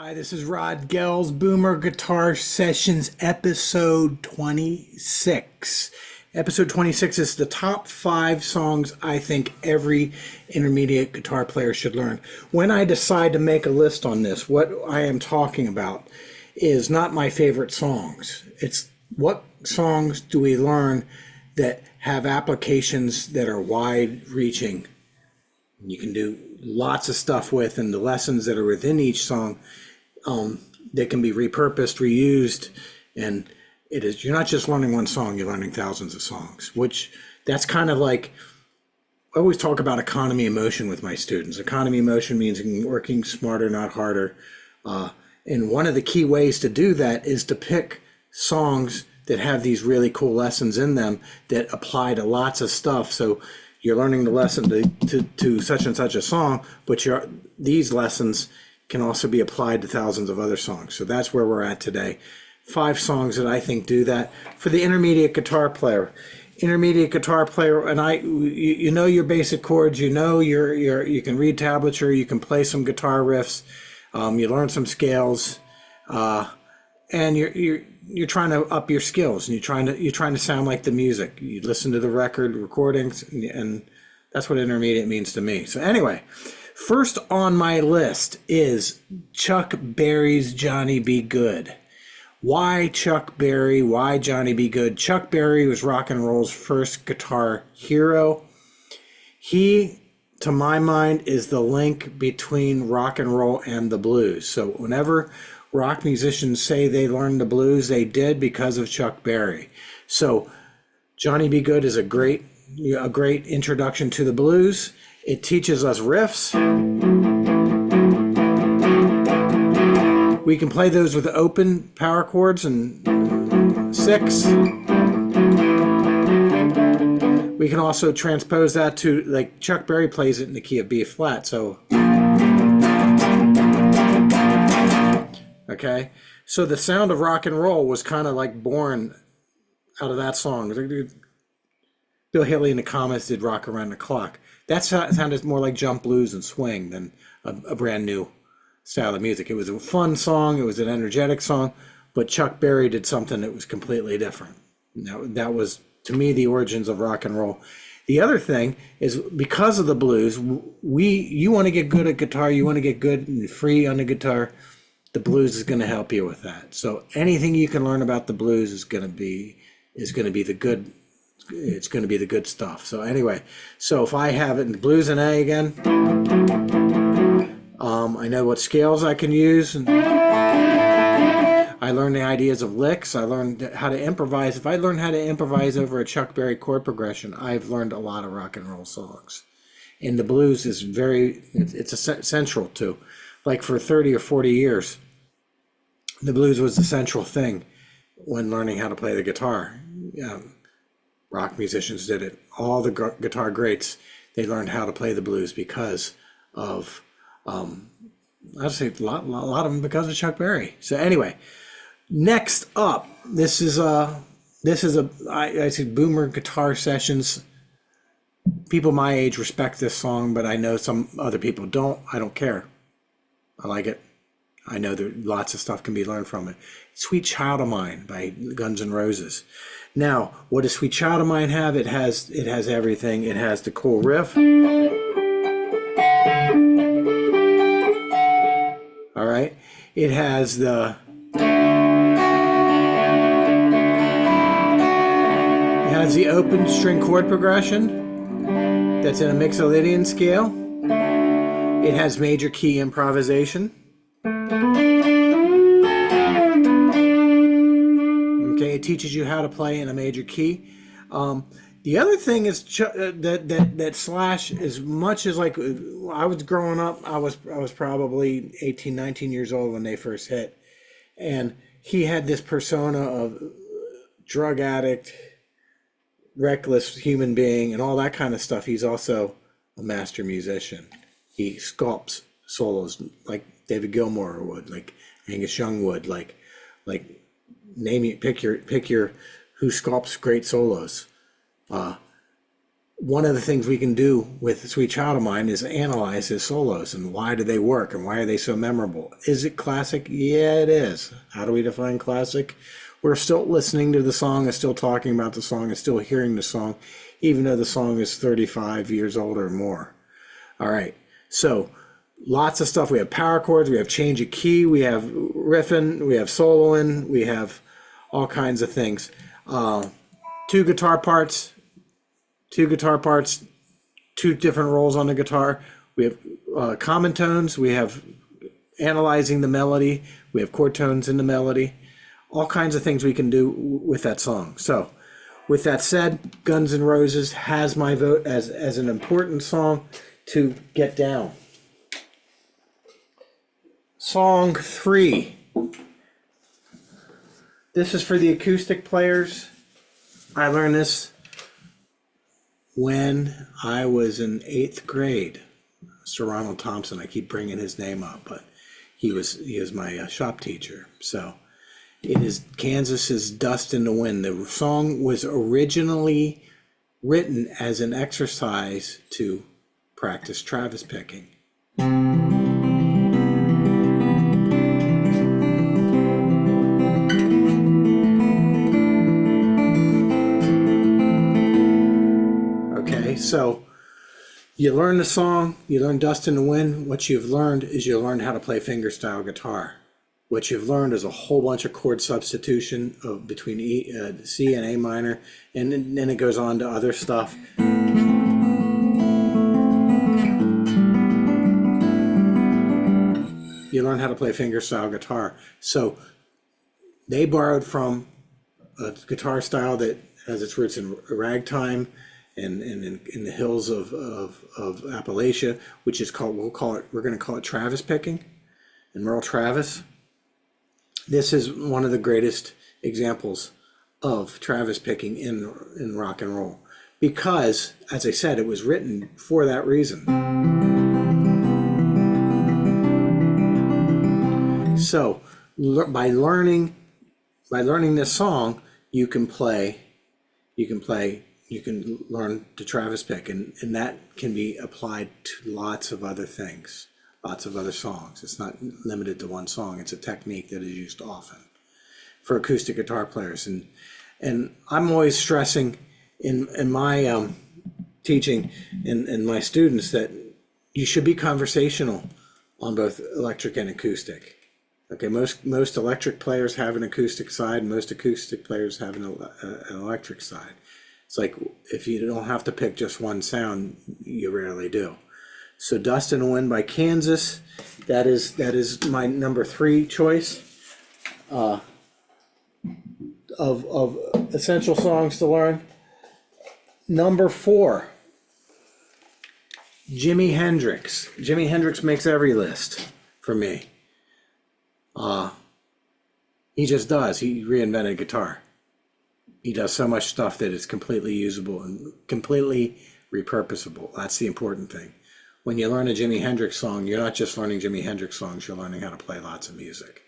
Hi, this is Rod Gell's Boomer Guitar Sessions, episode 26. Episode 26 is the top 5 songs I think every intermediate guitar player should learn. When I decide to make a list on this, what I am talking about is not my favorite songs. It's what songs do we learn that have applications that are wide-reaching. You can do lots of stuff with, and the lessons that are within each song that can be repurposed, reused, and you're not just learning one song, you're learning thousands of songs, which that's kind of like, I always talk about economy of motion with my students. Economy of motion means working smarter, not harder. And one of the key ways to do that is to pick songs that have these really cool lessons in them that apply to lots of stuff. So you're learning the lesson to such and such a song, but these lessons can also be applied to thousands of other songs. So that's where we're at today. 5 songs that I think do that for the intermediate guitar player. Intermediate guitar player, and you know your basic chords, you know you can read tablature, you can play some guitar riffs, you learn some scales, and you're trying to up your skills, and you're trying to sound like the music. You listen to the recordings, and that's what intermediate means to me. So anyway, first on my list is Chuck Berry's Johnny B. Good. Why Chuck Berry? Why Johnny B. Good? Chuck Berry was rock and roll's first guitar hero. He, to my mind, is the link between rock and roll and the blues. So whenever rock musicians say they learned the blues, they did because of Chuck Berry. So Johnny B. Good is a great introduction to the blues. It teaches us riffs. We can play those with open power chords and 6. We can also transpose that to, like, Chuck Berry plays it in the key of B flat. So, okay. So the sound of rock and roll was kind of like born out of that song. Bill Haley and the Comets did Rock Around the Clock. That sounded more like jump blues and swing than a brand new style of music. It was a fun song, it was an energetic song, but Chuck Berry did something that was completely different. That was, to me, the origins of rock and roll. The other thing is, because of the blues, you want to get good at guitar, you want to get good and free on the guitar, the blues is going to help you with that. So anything you can learn about the blues is going to be the good. It's going to be the good stuff. So anyway, so if I have it in blues and A again, I know what scales I can use, and I learned the ideas of licks. I learned how to improvise. If I learn how to improvise over a Chuck Berry chord progression, I've learned a lot of rock and roll songs. And the blues is it's central to, like, for 30 or 40 years, the blues was the central thing when learning how to play the guitar. Rock musicians did it. All the guitar greats, they learned how to play the blues because of, I'd say a lot of them because of Chuck Berry. So anyway, next up, this is I say Boomer Guitar Sessions. People my age respect this song, but I know some other people don't. I don't care. I like it. I know that lots of stuff can be learned from it. Sweet Child of Mine by Guns N' Roses. Now, what does Sweet Child of Mine have? It has everything. It has the cool riff. All right. It has the open string chord progression that's in a Mixolydian scale. It has major key improvisation. Okay, it teaches you how to play in a major key. The other thing is that Slash, as much as, like, I was growing up, I was probably 18, 19 years old when they first hit, and he had this persona of drug addict, reckless human being, and all that kind of stuff. He's also a master musician. He sculpts solos like David Gilmour would, like Angus Young would, like pick your who sculpts great solos. one of the things we can do with Sweet Child of Mine is analyze his solos and why do they work and why are they so memorable. Is it classic? Yeah, it is. How do we define classic? We're still listening to the song and still talking about the song and still hearing the song, even though the song is 35 years old or more. All right, so lots of stuff. We have power chords, we have change of key, we have riffing, we have soloing, we have all kinds of things. Two guitar parts, two different roles on the guitar. We have common tones, we have analyzing the melody, we have chord tones in the melody, all kinds of things we can do with that song. So with that said, Guns N' Roses has my vote as an important song to get down. Song 3. This is for the acoustic players. I learned this when I was in 8th grade. Mr. Ronald Thompson, I keep bringing his name up, but he was my shop teacher. So it is Kansas's Dust in the Wind. The song was originally written as an exercise to practice Travis picking. Okay, so you learn the song, you learn Dust in the Wind. What you've learned is you learn how to play fingerstyle guitar. What you've learned is a whole bunch of chord substitution between C and A minor, and then it goes on to other stuff. You learn how to play fingerstyle guitar. So they borrowed from a guitar style that has its roots in ragtime and in the hills of Appalachia, which is called, we're going to call it Travis picking, and Merle Travis. This is one of the greatest examples of Travis picking in rock and roll, because, as I said, it was written for that reason. So by learning this song, you can learn to Travis pick, and that can be applied to lots of other things, lots of other songs. It's not limited to one song. It's a technique that is used often for acoustic guitar players. And I'm always stressing in my teaching and my students that you should be conversational on both electric and acoustic. Okay, most electric players have an acoustic side, and most acoustic players have an electric side. It's like, if you don't have to pick just one sound, you rarely do. So Dust in the Wind by Kansas, that is my number 3 choice of essential songs to learn. Number 4, Jimi Hendrix. Jimi Hendrix makes every list for me. He just does. He reinvented guitar. He does so much stuff that is completely usable and completely repurposable. That's the important thing. When you learn a Jimi Hendrix song, you're not just learning Jimi Hendrix songs, you're learning how to play lots of music.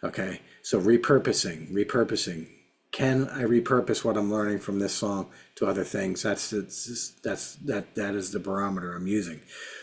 Okay, so repurposing. Can I repurpose what I'm learning from this song to other things? That is the barometer I'm using.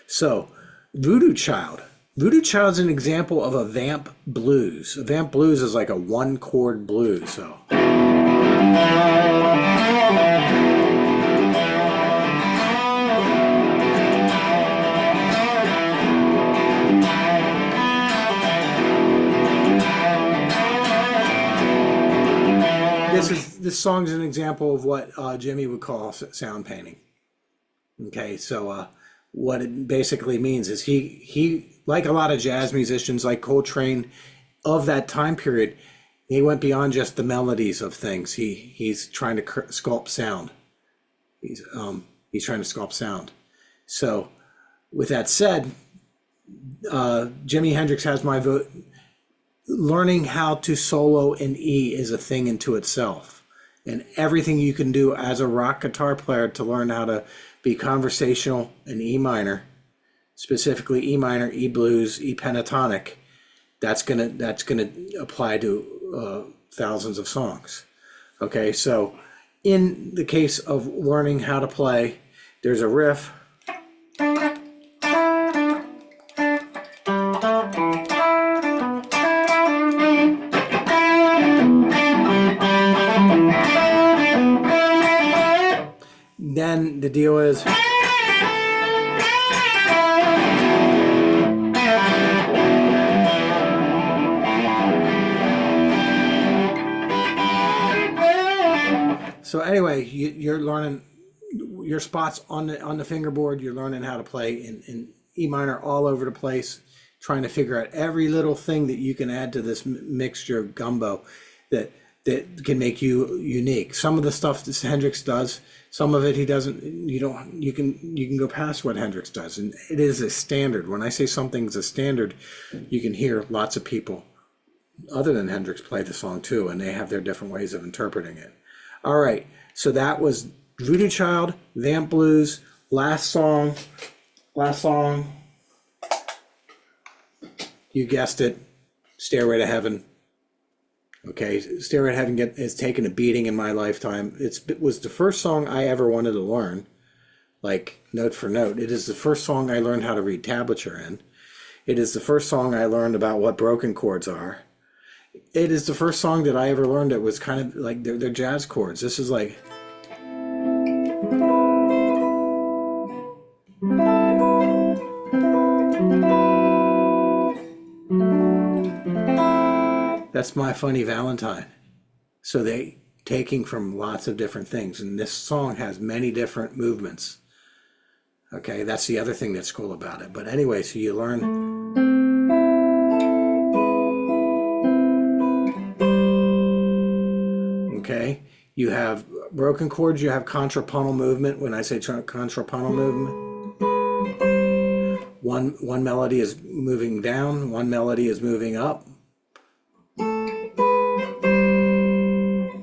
So, Voodoo Child. Voodoo Child is an example of a vamp blues. A vamp blues is like a 1-chord blues. So. This song is an example of what Jimmy would call sound painting. Okay, so what it basically means is he like a lot of jazz musicians, like Coltrane of that time period, he went beyond just the melodies of things. He's trying to sculpt sound. He's trying to sculpt sound. So with that said, Jimi Hendrix has my vote. Learning how to solo in E is a thing into itself. And everything you can do as a rock guitar player to learn how to be conversational in E minor, specifically E minor, E blues, E pentatonic, that's gonna apply to thousands of songs. Okay, so in the case of learning how to play there's a riff. Then the deal is so anyway, you're learning your spots on the fingerboard. You're learning how to play in E minor all over the place, trying to figure out every little thing that you can add to this mixture of gumbo that can make you unique. Some of the stuff that Hendrix does, some of it he doesn't. You can go past what Hendrix does, and it is a standard. When I say something's a standard, you can hear lots of people other than Hendrix play the song too, and they have their different ways of interpreting it. All right, so that was Voodoo Child, Vamp Blues. Last song. You guessed it, Stairway to Heaven. Okay, Stairway to Heaven has taken a beating in my lifetime. It was the first song I ever wanted to learn, like note for note. It is the first song I learned how to read tablature in. It is the first song I learned about what broken chords are. It is the first song that I ever learned that was kind of like they're jazz chords. This is like... That's My Funny Valentine. So they taking from lots of different things, and this song has many different movements. Okay, that's the other thing that's cool about it. But anyway, so you learn. Okay, you have broken chords, you have contrapuntal movement. When I say contrapuntal movement, one melody is moving down, one melody is moving up.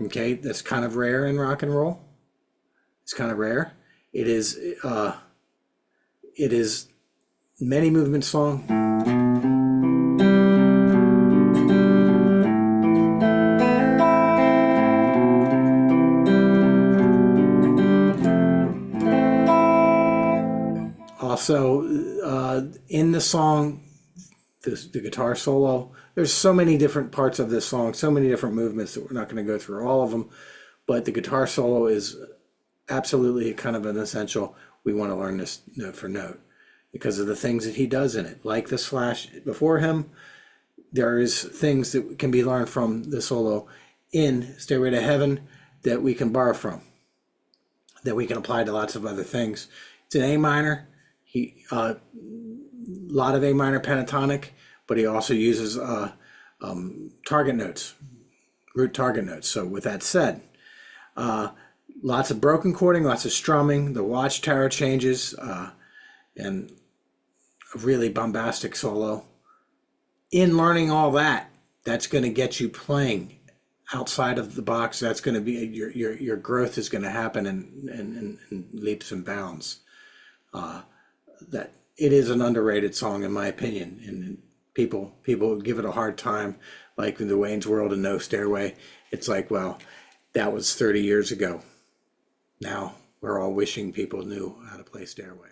Okay, that's kind of rare in rock and roll. It's kind of rare. It is many movement song. Also, in the song, the guitar solo, there's so many different parts of this song, so many different movements that we're not going to go through all of them, but the guitar solo is absolutely kind of an essential. We want to learn this note for note because of the things that he does in it. Like the slash before him, there is things that can be learned from the solo in Stairway to Heaven that we can borrow from, that we can apply to lots of other things. It's in A minor. He a lot of A minor pentatonic, but he also uses target notes, root target notes. So with that said, lots of broken chording, lots of strumming, the watchtower changes, and a really bombastic solo. In learning all that, that's going to get you playing outside of the box. That's going to be your growth is going to happen in leaps and bounds. That it is an underrated song in my opinion, and people give it a hard time, like in the Wayne's World and No Stairway. It's like, well, that was 30 years ago. Now we're all wishing people knew how to play Stairway.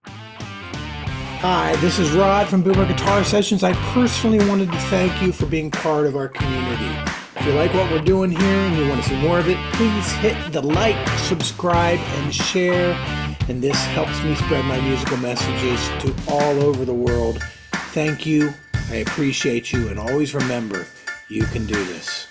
Hi, this is Rod from Boomer Guitar Sessions. I personally wanted to thank you for being part of our community. If you like what we're doing here and you want to see more of it, please hit the like, subscribe, and share. And this helps me spread my musical messages to all over the world. Thank you. I appreciate you. And always remember, you can do this.